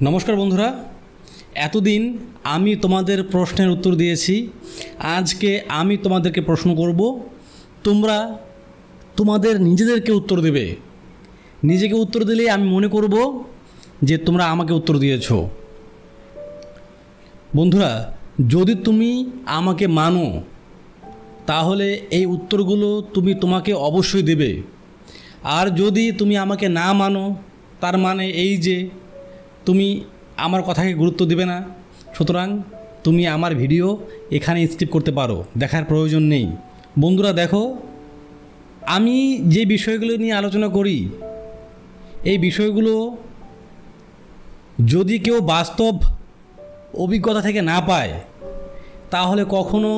নমস্কার বন্ধুরা, এতদিন আমি তোমাদের প্রশ্নের উত্তর দিয়েছি। আজকে আমি তোমাদেরকে প্রশ্ন করব, তোমরা তোমাদের নিজেদেরকে উত্তর দেবে। নিজেকে উত্তর দিলে আমি মনে করব যে তোমরা আমাকে উত্তর দিয়েছ। বন্ধুরা, যদি তুমি আমাকে মানো তাহলে এই উত্তরগুলো তোমাকে অবশ্যই দেবে। আর যদি তুমি আমাকে না মানো তার মানে এই যে তুমি আমার কথাকে গুরুত্ব দেবে না। সুতরাং তুমি আমার ভিডিও এখানে স্কিপ করতে পারো, দেখার প্রয়োজন নেই। বন্ধুরা দেখো, আমি যে বিষয়গুলো নিয়ে আলোচনা করি এই বিষয়গুলো যদি কেউ বাস্তব অভিজ্ঞতা থেকে না পায় তাহলে কখনো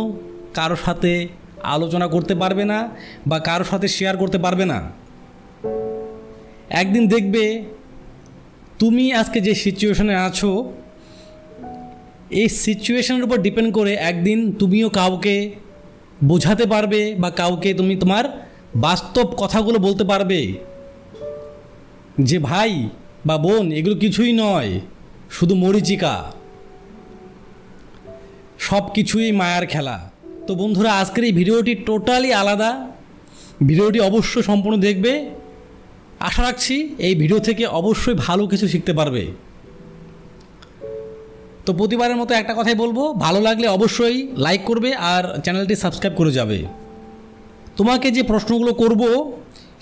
কারো সাথে আলোচনা করতে পারবে না বা কারো সাথে শেয়ার করতে পারবে না। একদিন দেখবে তুমি আজকে যে সিচুয়েশনে আছো এই সিচুয়েশনের উপর ডিপেন্ড করে একদিন তুমিও কাউকে বোঝাতে পারবে বা কাউকে তুমি তোমার বাস্তব কথাগুলো বলতে পারবে যে ভাই বা বোন, এগুলো কিছুই নয়, শুধু মরীচিকা, সব কিছুই মায়ার খেলা। তো বন্ধুরা, আজকের এই ভিডিওটি টোটালি আলাদা। ভিডিওটি অবশ্যই সম্পূর্ণ দেখবে। আশা রাখছি এই ভিডিও থেকে অবশ্যই ভালো কিছু শিখতে পারবে। তো প্রতিবারের মতো একটা কথাই বলবো, ভালো লাগলে অবশ্যই লাইক করবে আর চ্যানেলটি সাবস্ক্রাইব করে যাবে। তোমাকে যে প্রশ্নগুলো করব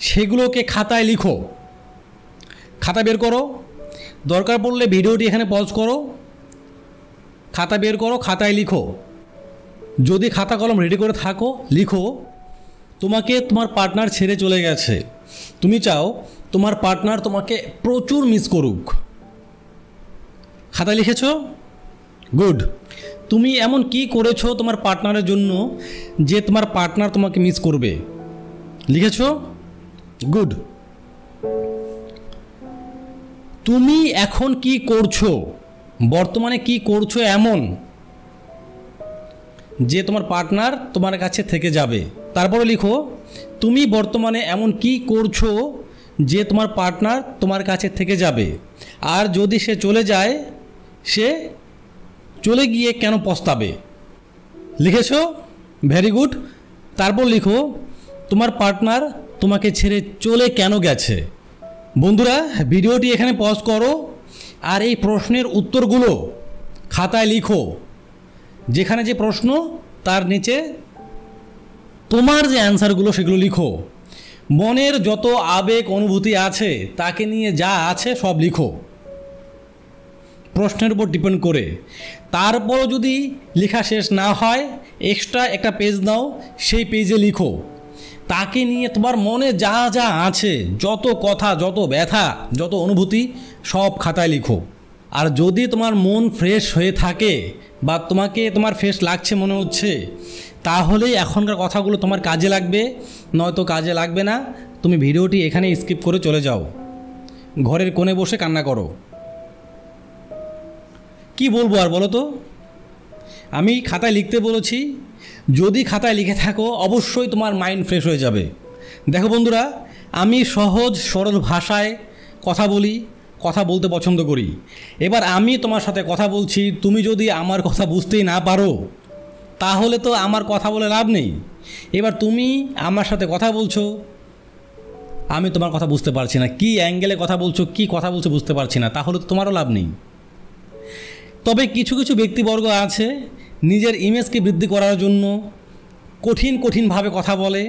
সেগুলোকে খাতায় লিখো, খাতা বের করো। দরকার পড়লে ভিডিওটি এখানে পজ করো, খাতা বের করো, খাতায় লিখো। যদি খাতা কলম রেডি করে থাকো লিখো, তোমাকে তোমার পার্টনার ছেড়ে চলে গেছে, তুমি চাও তোমার পার্টনার তোমাকে প্রচুর মিস করুক। খাতায় লিখেছো? গুড। তুমি এমন কি করেছো তোমার পার্টনারের জন্য যে তোমার পার্টনার তোমাকে মিস করবে? লিখেছো? গুড। তুমি এখন কি করছো, বর্তমানে কি করছো এমন যে তোমার পার্টনার তোমার কাছে থেকে যাবে? তারপরে লিখো, তুমি বর্তমানে এমন কি করছো যে তোমার পার্টনার তোমার কাছে থেকে যাবে, আর যদি সে চলে যায় সে চলে গিয়ে কেন পস্তাবে? লিখেছো? Very good. তারপর লিখো, তোমার পার্টনার তোমাকে ছেড়ে চলে কেন গেছে? বন্ধুরা, ভিডিওটি এখানে পজ করো আর এই প্রশ্নের উত্তরগুলো খাতায় লিখো। যেখানে যে প্রশ্ন তার নিচে তোমার যে অ্যান্সারগুলো সেগুলো লিখো। মনের যত আবেগ অনুভূতি আছে তাকে নিয়ে যা আছে সব লিখো প্রশ্নের উপর ডিপেন্ড করে। তারপরও যদি লেখা শেষ না হয় এক্সট্রা একটা পেজ নাও, সেই পেজে লিখো। তাকে নিয়ে তোমার মনে যা যা আছে, যত কথা, যত ব্যথা, যত অনুভূতি সব খাতায় লিখো। আর যদি তোমার মন ফ্রেশ হয়ে থাকে বা তোমার ফ্রেশ লাগছে মনে হচ্ছে, তাহলেই এখনকার কথাগুলো তোমার কাজে লাগবে, নয়তো কাজে লাগবে না। তুমি ভিডিওটি এখানে স্কিপ করে চলে যাও, ঘরের কোণে বসে কান্না করো। কি বলবো আর বলো তো? আমি খাতায় লিখতে বলেছি, যদি খাতায় লিখে থাকো অবশ্যই তোমার মাইন্ড ফ্রেশ হয়ে যাবে। দেখো বন্ধুরা, আমি সহজ সরল ভাষায় কথা বলি, কথা বলতে পছন্দ করি। এবার আমি তোমার সাথে কথা বলছি, তুমি যদি আমার কথা বুঝতেই না পারো তাহলে তো আমার কথা বলে লাভ নেই। এবার তুমি আমার সাথে কথা বলছো, আমি তোমার কথা বুঝতে পারছি না, কি অ্যাঙ্গেলে কথা বলছো, কি কথা বলছো বুঝতে পারছি না, তাহলে তো তোমারও লাভ নেই। তবে কিছু কিছু ব্যক্তিবর্গ আছে নিজের ইমেজকে বৃদ্ধি করার জন্য কঠিনভাবে কথা বলে,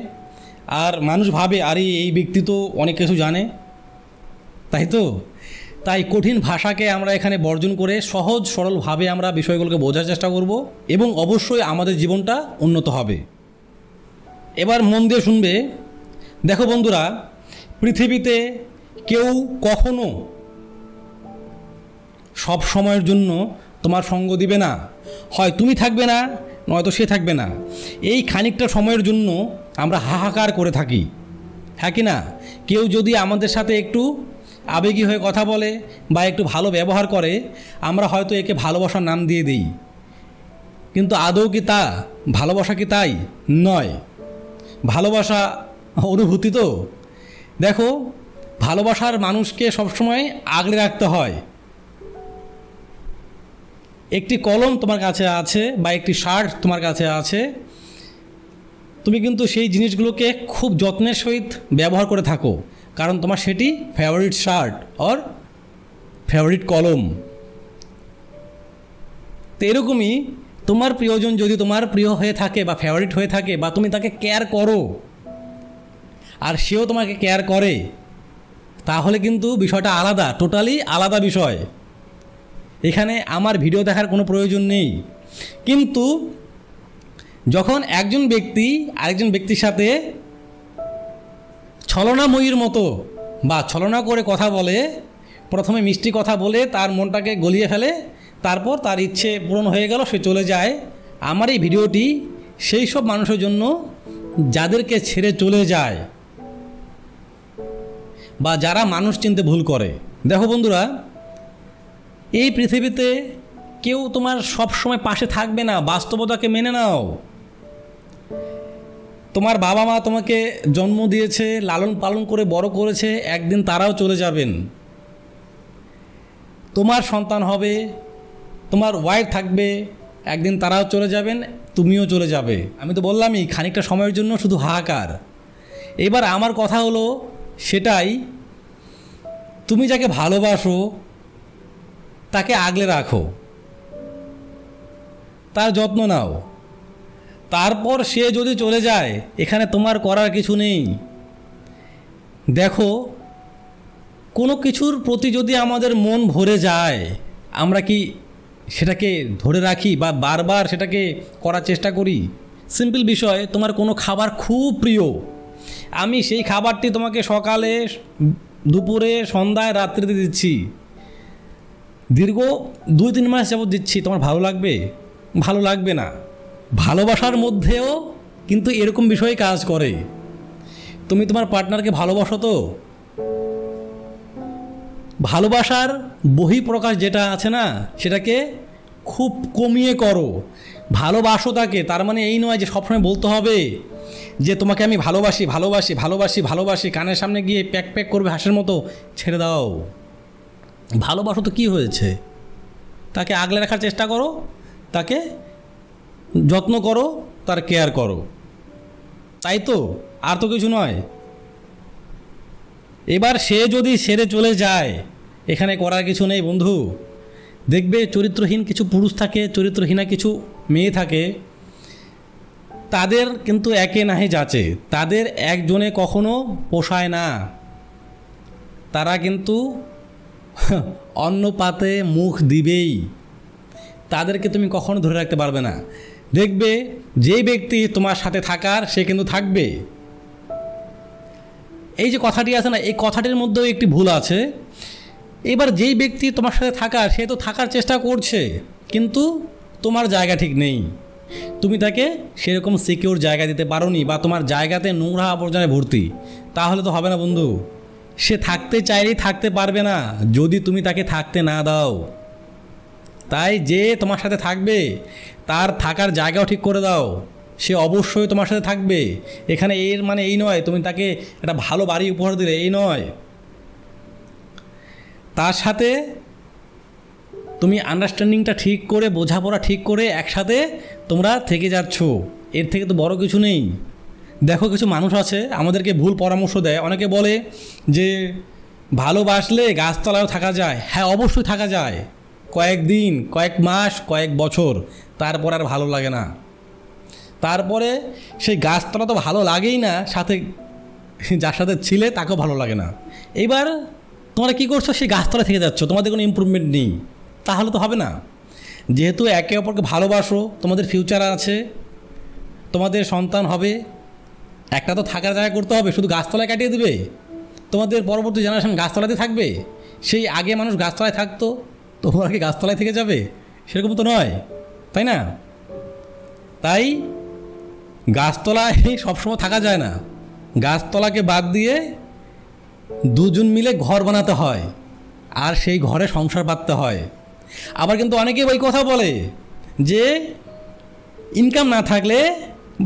আর মানুষ ভাবে আরে এই ব্যক্তি তো অনেক কিছু জানে, তাই কঠিন ভাষাকে আমরা এখানে বর্জন করে সহজ সরলভাবে আমরা বিষয়গুলোকে বোঝার চেষ্টা করব এবং অবশ্যই আমাদের জীবনটা উন্নত হবে। এবার মন দিয়ে শুনবে। দেখো বন্ধুরা, পৃথিবীতে কেউ কখনো সব সময়ের জন্য তোমার সঙ্গ দিবে না। হয় তুমি থাকবে না, নয়তো সে থাকবে না। এই খানিকটা সময়ের জন্য আমরা হাহাকার করে থাকি, হ্যাঁ কি না? কেউ যদি আমাদের সাথে একটু আবেগী হয়ে কথা বলে বা একটু ভালো ব্যবহার করে, আমরা হয়তো একে ভালোবাসার নাম দিয়ে দিই, কিন্তু আদৌ কি তা ভালোবাসা? কি তাই নয়। ভালোবাসা অনুভূতি। তো দেখো, ভালোবাসার মানুষকে সবসময় আগলে রাখতে হয়, একটি কলম তোমার কাছে আছে বা একটি শার্ট তোমার কাছে আছে, তুমি কিন্তু সেই জিনিসগুলোকে খুব যত্নের সহিত ব্যবহার করে থাকো, কারণ তোমার সেটি ফেভারিট শার্ট অর ফেভারিট কলম। তো এরকমই তোমার প্রিয়জন যদি তোমার প্রিয় হয়ে থাকে বা ফেভারিট হয়ে থাকে বা তুমি তাকে কেয়ার করো আর সেও তোমাকে কেয়ার করে, তাহলে কিন্তু বিষয়টা আলাদা, টোটালি আলাদা বিষয়। এখানে আমার ভিডিও দেখার কোনো প্রয়োজন নেই। কিন্তু যখন একজন ব্যক্তি আরেকজন ব্যক্তির সাথে ছলনাময়ীর মতো বা ছলনা করে কথা বলে, প্রথমে মিষ্টি কথা বলে তার মনটাকে গলিয়ে ফেলে, তারপর তার ইচ্ছে পূরণ হয়ে গেল, সে চলে যায়। আমার এই ভিডিওটি সেই সব মানুষের জন্য যাদেরকে ছেড়ে চলে যায় বা যারা মানুষ চিনতে ভুল করে। দেখো বন্ধুরা, এই পৃথিবীতে কেউ তোমার সব সময় পাশে থাকবে না, বাস্তবতাকে মেনে নাও। তোমার বাবা মা তোমাকে জন্ম দিয়েছে, লালন পালন করে বড় করেছে, একদিন তারাও চলে যাবেন। তোমার সন্তান হবে, তোমার ওয়াইফ থাকবে, একদিন তারাও চলে যাবেন, তুমিও চলে যাবে। আমি তো বললামই খানিকটা সময়ের জন্য শুধু হাহাকার। এবার আমার কথা হলো সেটাই, তুমি যাকে ভালোবাসো তাকে আগলে রাখো, তার যত্ন নাও। তারপর সে যদি চলে যায়, এখানে তোমার করার কিছু নেই। দেখো, কোনো কিছুর প্রতি যদি আমাদের মন ভরে যায়, আমরা কি সেটাকে ধরে রাখি বা বারবার সেটাকে করার চেষ্টা করি? সিম্পল বিষয়, তোমার কোনো খাবার খুব প্রিয়, আমি সেই খাবারটি তোমাকে সকালে, দুপুরে, সন্ধ্যায়, রাত্রিতে দিচ্ছি, দীর্ঘ 2-3 মাস যাবত দিচ্ছি, তোমার ভালো লাগবে? ভালো লাগবে না। ভালোবাসার মধ্যেও কিন্তু এরকম বিষয় কাজ করে। তুমি তোমার পার্টনারকে ভালোবাসো তো, ভালোবাসার বহিঃপ্রকাশ যেটা আছে না, সেটাকে খুব কমিয়ে করো। ভালোবাসো তাকে, তার মানে এই নয় যে সবসময় বলতে হবে যে তোমাকে আমি ভালোবাসি ভালোবাসি ভালোবাসি ভালোবাসি, কানের সামনে গিয়ে প্যাক প্যাক করবে হাঁসের মতো, ছেড়ে দাও। ভালোবাসো তো কী হয়েছে, তাকে আগলে রাখার চেষ্টা করো, তাকে যত্ন করো, তার কেয়ার করো, তাই তো, আর তো কিছু নয়। এবার সে যদি ছেড়ে চলে যায়, এখানে করার কিছু নেই বন্ধু। দেখবে চরিত্রহীন কিছু পুরুষ থাকে, চরিত্রহীনা কিছু মেয়ে থাকে, তাদের কিন্তু একে নাহি যাচে, তাদের একজনে কখনো পোষায় না, তারা কিন্তু অন্য পাতে মুখ দিবেই, তাদেরকে তুমি কখনো ধরে রাখতে পারবে না। দেখবে যে ব্যক্তি তোমার সাথে থাকার, সে কিন্তু থাকবে। এই যে কথাটি আছে না, এই কথাটির মধ্যেও একটি ভুল আছে। এবার যেই ব্যক্তি তোমার সাথে থাকার, সে তো থাকার চেষ্টা করছে, কিন্তু তোমার জায়গা ঠিক নেই, তুমি তাকে সেরকম সিকিউর জায়গা দিতে পারোনি, বা তোমার জায়গাতে নোংরা আবর্জনায় ভর্তি, তাহলে তো হবে না বন্ধু। সে থাকতে চাইলেই থাকতে পারবে না যদি তুমি তাকে থাকতে না দাও। তাই যে তোমার সাথে থাকবে, তার থাকার জায়গাও ঠিক করে দাও, সে অবশ্যই তোমার সাথে থাকবে। এখানে এর মানে এই নয় তুমি তাকে একটা ভালো বাড়ি উপহার দিলে, এই নয়। তার সাথে তুমি আন্ডারস্ট্যান্ডিংটা ঠিক করে, বোঝাপড়া ঠিক করে একসাথে তোমরা থেকে যাচ্ছ, এর থেকে তো বড় কিছু নেই। দেখো, কিছু মানুষ আছে আমাদেরকে ভুল পরামর্শ দেয়। অনেকে বলে যে ভালোবাসলে গাছতলায়ও থাকা যায়। হ্যাঁ, অবশ্যই থাকা যায়, কয়েকদিন, কয়েক মাস, কয়েক বছর, তারপর আর ভালো লাগে না। তারপরে সেই গাছতলা তো ভালো লাগেই না, সাথে যার সাথে ছিলে তাকেও ভালো লাগে না। এবার তোমরা কী করছো, সেই গাছতলা থেকে যাচ্ছ, তোমাদের কোনো ইমপ্রুভমেন্ট নেই, তাহলে তো হবে না। যেহেতু একে অপরকে ভালোবাসো, তোমাদের ফিউচার আছে, তোমাদের সন্তান হবে, একটা তো থাকার জায়গা করতে হবে। শুধু গাছতলায় কাটিয়ে দেবে, তোমাদের পরবর্তী জেনারেশন গাছতলাতে থাকবে? সেই আগে মানুষ গাছতলায় থাকতো, তোমরা কি গাছতলায় থেকে যাবে? সেরকম তো নয়, তাই না? তাই গাছতলায় সবসময় থাকা যায় না, গাছতলাকে বাদ দিয়ে দুজন মিলে ঘর বানাতে হয়, আর সেই ঘরে সংসার পাততে হয়। আবার কিন্তু অনেকে ওই কথা বলে যে ইনকাম না থাকলে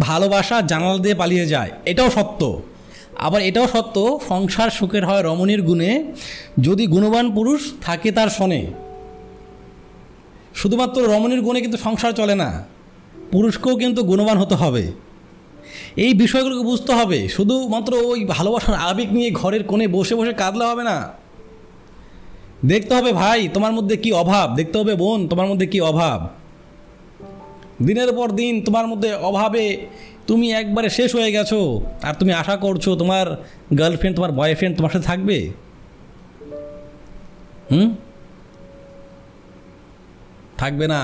ভালোবাসা জানালা দিয়ে পালিয়ে যায়, এটাও সত্য। আবার এটাও সত্য, সংসার সুখের হয় রমণীর গুণে, যদি গুণবান পুরুষ থাকে তার শোনে। শুধুমাত্র রমণীর গুণে কিন্তু সংসার চলে না, পুরুষকেও কিন্তু গুণবান হতে হবে। এই বিষয়গুলোকে বুঝতে হবে। শুধুমাত্র ওই ভালোবাসার আবেগ নিয়ে ঘরের কোণে বসে বসে কাঁদলে হবে না। দেখতে হবে ভাই তোমার মধ্যে কি অভাব, দেখতে হবে বোন তোমার মধ্যে কি অভাব। দিনের পর দিন তোমার মধ্যে অভাবে তুমি একবারে শেষ হয়ে গেছো, আর তুমি আশা করছো তোমার গার্লফ্রেন্ড তোমার বয়ফ্রেন্ড তোমার সাথে থাকবে? থাকবে না।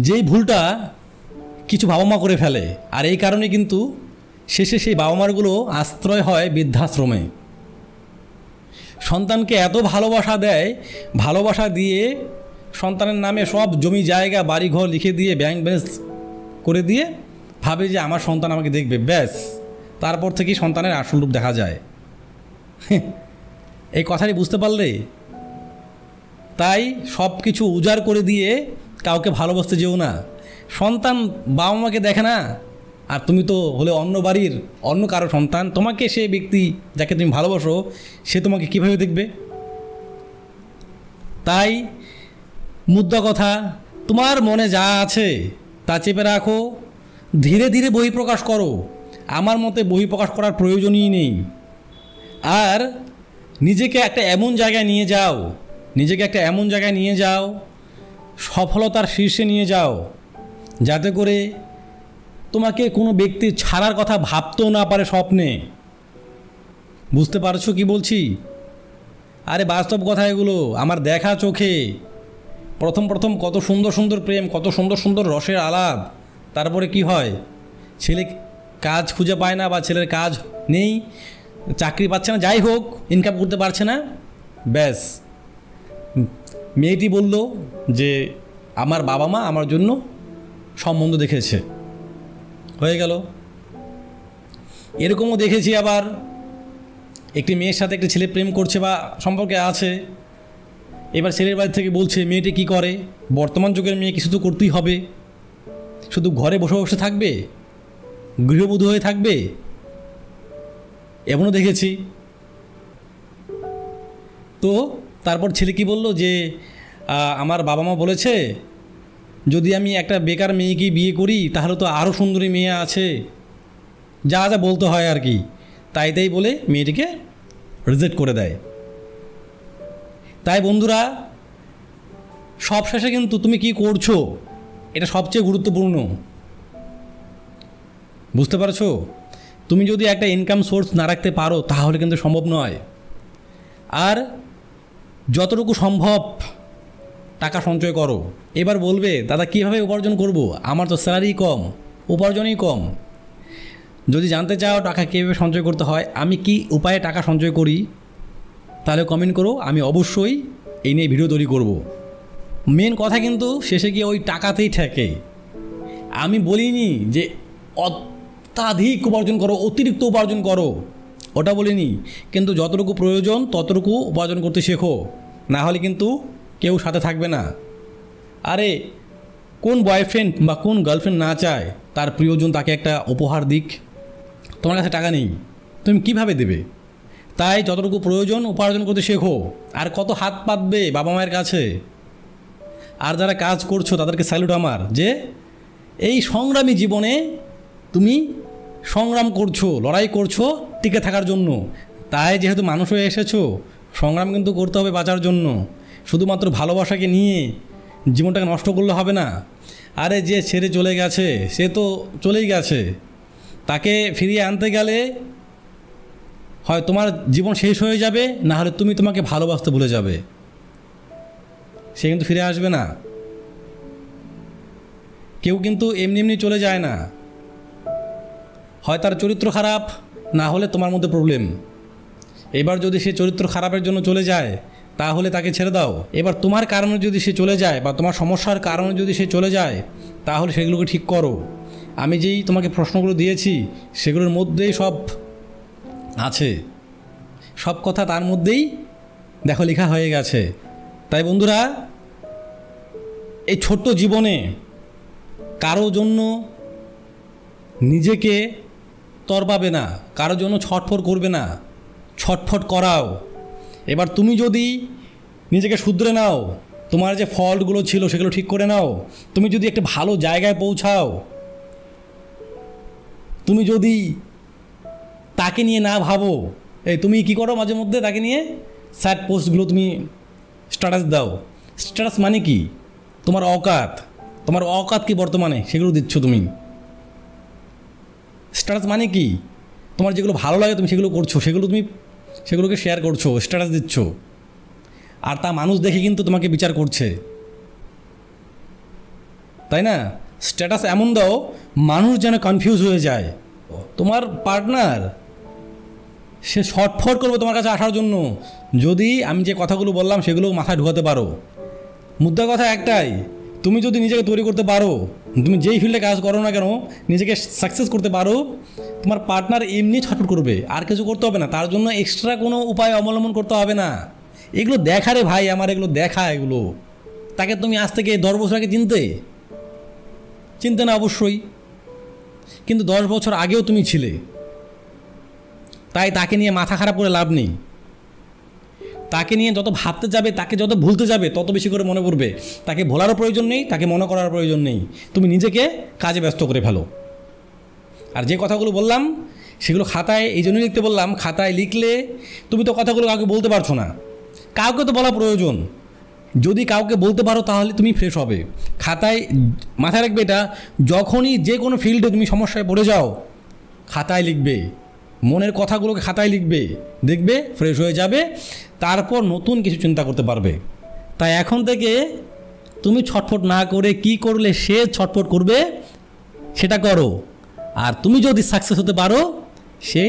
যেই ভুলটা কিছু বাবা মা করে ফেলে, আর এই কারণে কিন্তু শেষে সেই বাবা মারগুলো আশ্রয় হয় বৃদ্ধাশ্রমে। সন্তানকে এত ভালোবাসা দেয়, ভালোবাসা দিয়ে সন্তানের নামে সব জমি জায়গা বাড়িঘর লিখে দিয়ে ব্যাংক ব্যালেন্স করে দিয়ে ভাবে যে আমার সন্তান আমাকে দেখবে, ব্যাস তারপর থেকেই সন্তানের আসল রূপ দেখা যায়। এই কথাটি বুঝতে পারলে, তাই সব কিছু উজাড় করে দিয়ে কাউকে ভালোবাসতে যেও না। সন্তান বাবা মাকে দেখে না, আর তুমি তো হলে অন্য বাড়ির অন্য কারো সন্তান, তোমাকে সে ব্যক্তি যাকে তুমি ভালোবাসো সে তোমাকে কীভাবে দেখবে? তাই মুদ্রা কথা, তোমার মনে যা আছে তা চেপে রাখো, ধীরে ধীরে বহিঃপ্রকাশ করো। আমার মতে বহিঃপ্রকাশ করার প্রয়োজনই নেই। আর নিজেকে একটা এমন জায়গায় নিয়ে যাও, নিজেকে একটা এমন জায়গায় নিয়ে যাও, সফলতার শীর্ষে নিয়ে যাও, যাতে করে তোমাকে কোনো ব্যক্তি ছাড়ার কথা ভাবতেও না পারে স্বপ্নে। বুঝতে পারছো কি বলছি? আরে বাস্তব কথা এগুলো, আমার দেখা চোখে। প্রথম প্রথম কত সুন্দর সুন্দর প্রেম, কত সুন্দর সুন্দর রসের আলাপ, তারপরে কি হয়, ছেলে কাজ খুঁজে পায় না বা ছেলের কাজ নেই, চাকরি পাচ্ছে না, যাই হোক ইনকাম করতে পারছে না, ব্যাস মেয়েটি বলল যে আমার বাবা মা আমার জন্য সম্বন্ধ দেখেছে, হয়ে গেল। এরকমও দেখেছি আবার একটি মেয়ের সাথে একটি ছেলে প্রেম করছে বা সম্পর্কে আছে, এবার ছেলের বাড়ি থেকে বলছে মেয়েটি কি করে, বর্তমান যুগের মেয়ে কিছু তো করতেই হবে, শুধু ঘরে বসে বসে থাকবে, গৃহবধূ হয়ে থাকবে, এমনও দেখেছি। তো তারপর ছেলে কি বলল যে আমার বাবা মা বলেছে যদি আমি একটা বেকার মেয়েকে বিয়ে করি তাহলে তো আরও সুন্দরী মেয়ে আছে, যা যা বলতে হয় আর কি, তাই বলে মেয়েটিকে রিজেক্ট করে দেয়। তাই বন্ধুরা, সব শেষে কিন্তু তুমি কি করছো এটা সবচেয়ে গুরুত্বপূর্ণ। বুঝতে পারছো? তুমি যদি একটা ইনকাম সোর্স না রাখতে পারো তাহলে কিন্তু সম্ভব নয়। আর যতটুকু সম্ভব টাকা সঞ্চয় করো। এবার বলবে দাদা কীভাবে উপার্জন করব, আমার তো স্যালারি কম, উপার্জনই কম। যদি জানতে চাও টাকা কীভাবে সঞ্চয় করতে হয়, আমি কি উপায়ে টাকা সঞ্চয় করি, তাহলে কমেন্ট করো, আমি অবশ্যই এই নিয়ে ভিডিও তৈরি করব। মেন কথা কিন্তু শেষে গিয়ে ওই টাকাতেই ঠেকে। আমি বলিনি যে অত্যাধিক উপার্জন করো, অতিরিক্ত উপার্জন করো, ওটা বলিনি, কিন্তু যতটুকু প্রয়োজন ততটুকু উপার্জন করতে শেখো, না হলে কিন্তু কেউ সাথে থাকবে না। আরে কোন বয়ফ্রেন্ড বা কোন গার্লফ্রেন্ড না চায় তার প্রিয়জন তাকে একটা উপহার দিক? তোমার কাছে টাকা নেই, তুমি কিভাবে দেবে? তাই যতটুকু প্রয়োজন উপার্জন করতে শেখো। আর কত হাত পাতবে বাবা মায়ের কাছে? আর যারা কাজ করছো তাদেরকে স্যালুট আমার, যে এই সংগ্রামী জীবনে তুমি সংগ্রাম করছো, লড়াই করছো টিকে থাকার জন্য। তাই যেহেতু মানুষ হয়ে এসেছো, সংগ্রাম কিন্তু করতে হবে বাঁচার জন্য। শুধুমাত্র ভালোবাসাকে নিয়ে জীবনটাকে নষ্ট করলে হবে না। আরে যে ছেড়ে চলে গেছে সে তো চলেই গেছে, তাকে ফিরিয়ে আনতে গেলে হয় তোমার জীবন শেষ হয়ে যাবে, না হলে তুমি তোমাকে ভালোবাসতে ভুলে যাবে, সে কিন্তু ফিরে আসবে না। কেউ কিন্তু এমনি এমনি চলে যায় না, হয় তার চরিত্র খারাপ, না হলে তোমার মধ্যে প্রবলেম। এবার যদি সে চরিত্র খারাপের জন্য চলে যায় তাহলে তাকে ছেড়ে দাও। এবার তোমার কারণে যদি সে চলে যায় বা তোমার সমস্যার কারণে যদি সে চলে যায় তাহলে সেগুলোকে ঠিক করো। আমি যেই তোমাকে প্রশ্নগুলো দিয়েছি সেগুলোর মধ্যেই সব আছে, সব কথা তার মধ্যেই দেখো লেখা হয়ে গেছে। তাই বন্ধুরা, এই ছোট্ট জীবনে কারো জন্য নিজেকে তরপাবে না, কারোর জন্য ছটফট করবে না, ছটফট করাও। এবার তুমি যদি নিজেকে শুধরে নাও, তোমার যে ফল্টগুলো ছিল সেগুলো ঠিক করে নাও। তুমি যদি একটা ভালো জায়গায় পৌঁছাও, তুমি যদি তাকে নিয়ে না ভাবো, তুমি কি করো মাঝে মধ্যে তাকে নিয়ে স্যাড পোস্টগুলো তুমি স্ট্যাটাস দাও। স্ট্যাটাস মানে কি? তোমার অকাত কি বর্তমানে সেগুলো দিচ্ছ তুমি। স্ট্যাটাস মানে কি? তোমার যেগুলো ভালো লাগে তুমি সেগুলো করছো, সেগুলোকে শেয়ার করছো, স্ট্যাটাস দিচ্ছ, আর তা মানুষ দেখে কিন্তু তোমাকে বিচার করছে, তাই না? স্ট্যাটাস এমন দাও মানুষ যেন কনফিউজ হয়ে যায়। তোমার পার্টনার সে শর্টফট করবে তোমার কাছে আসার জন্য, যদি আমি যে কথাগুলো বললাম সেগুলো মাথায় ঢোকাতে পারো। মুদ্রা কথা একটাই, তুমি যদি নিজেকে তৈরি করতে পারো, তুমি যেই ফিল্ডে কাজ করো না কেন, নিজেকে সাকসেস করতে পারো, তোমার পার্টনার এমনি ছটফট করবে, আর কিছু করতে হবে না, তার জন্য এক্সট্রা কোনো উপায় অবলম্বন করতে হবে না। এগুলো দেখা রে ভাই, আমার এগুলো দেখা। এগুলো তাকে তুমি আজ থেকে 10 বছর আগে চিনতে না অবশ্যই, কিন্তু 10 বছর আগেও তুমি ছিলে, তাই তাকে নিয়ে মাথা খারাপ করে লাভ নেই। তাকে নিয়ে যত ভাবতে যাবে, তাকে যত ভুলতে যাবে, তত বেশি করে মনে পড়বে। তাকে ভোলারও প্রয়োজন নেই, তাকে মনে করার প্রয়োজন নেই। তুমি নিজেকে কাজে ব্যস্ত করে ফেলো। আর যে কথাগুলো বললাম সেগুলো খাতায় এই জন্যই লিখতে বললাম, খাতায় লিখলে তুমি তো কথাগুলো কাউকে বলতে পারছো না, কাউকে তো বলা প্রয়োজন। যদি কাউকে বলতে পারো তাহলে তুমি ফ্রেশ হবে। খাতায় মাথায় রাখবে এটা, যখনই যে কোনো ফিল্ডে তুমি সমস্যায় পড়ে যাও, খাতায় লিখবে, মনের কথাগুলোকে খাতায় লিখবে, দেখবে ফ্রেশ হয়ে যাবে, তারপর নতুন কিছু চিন্তা করতে পারবে। তাই এখন থেকে তুমি ছটফট না করে কি করলে সে ছটফট করবে সেটা করো, আর তুমি যদি সাকসেস হতে পারো সে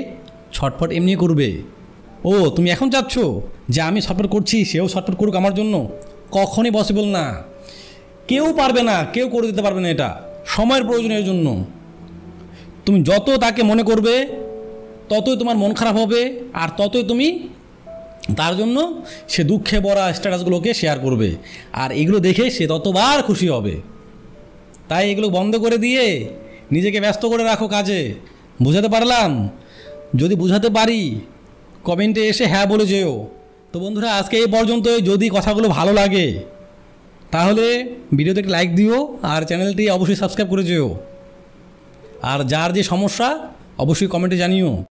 ছটফট এমনি করবে। তুমি এখন চাচ্ছ যে আমি ছটফট করছি সেও ছটফট করুক আমার জন্য? কখনই পসিবল না, কেউ পারবে না, কেউ করে দিতে পারবে না। এটা সময়ের প্রয়োজনের জন্য। তুমি যত তাকে মনে করবে ততই তোমার মন খারাপ হবে, আর ততই তুমি তার জন্য সে দুঃখে ভরা স্ট্যাটাসগুলোকে শেয়ার করবে, আর এগুলো দেখে সে ততবার খুশি হবে। তাই এগুলো বন্ধ করে দিয়ে নিজেকে ব্যস্ত করে রাখো কাজে। বোঝাতে পারলাম? যদি বোঝাতে পারি কমেন্টে এসে হ্যাঁ বলে যেও। তো বন্ধুরা, আজকে এই পর্যন্ত। যদি কথাগুলো ভালো লাগে তাহলে ভিডিওতে একটা লাইক দিও, আর চ্যানেলটি অবশ্যই সাবস্ক্রাইব করে যেও। আর যার যে সমস্যা অবশ্যই কমেন্টে জানিও।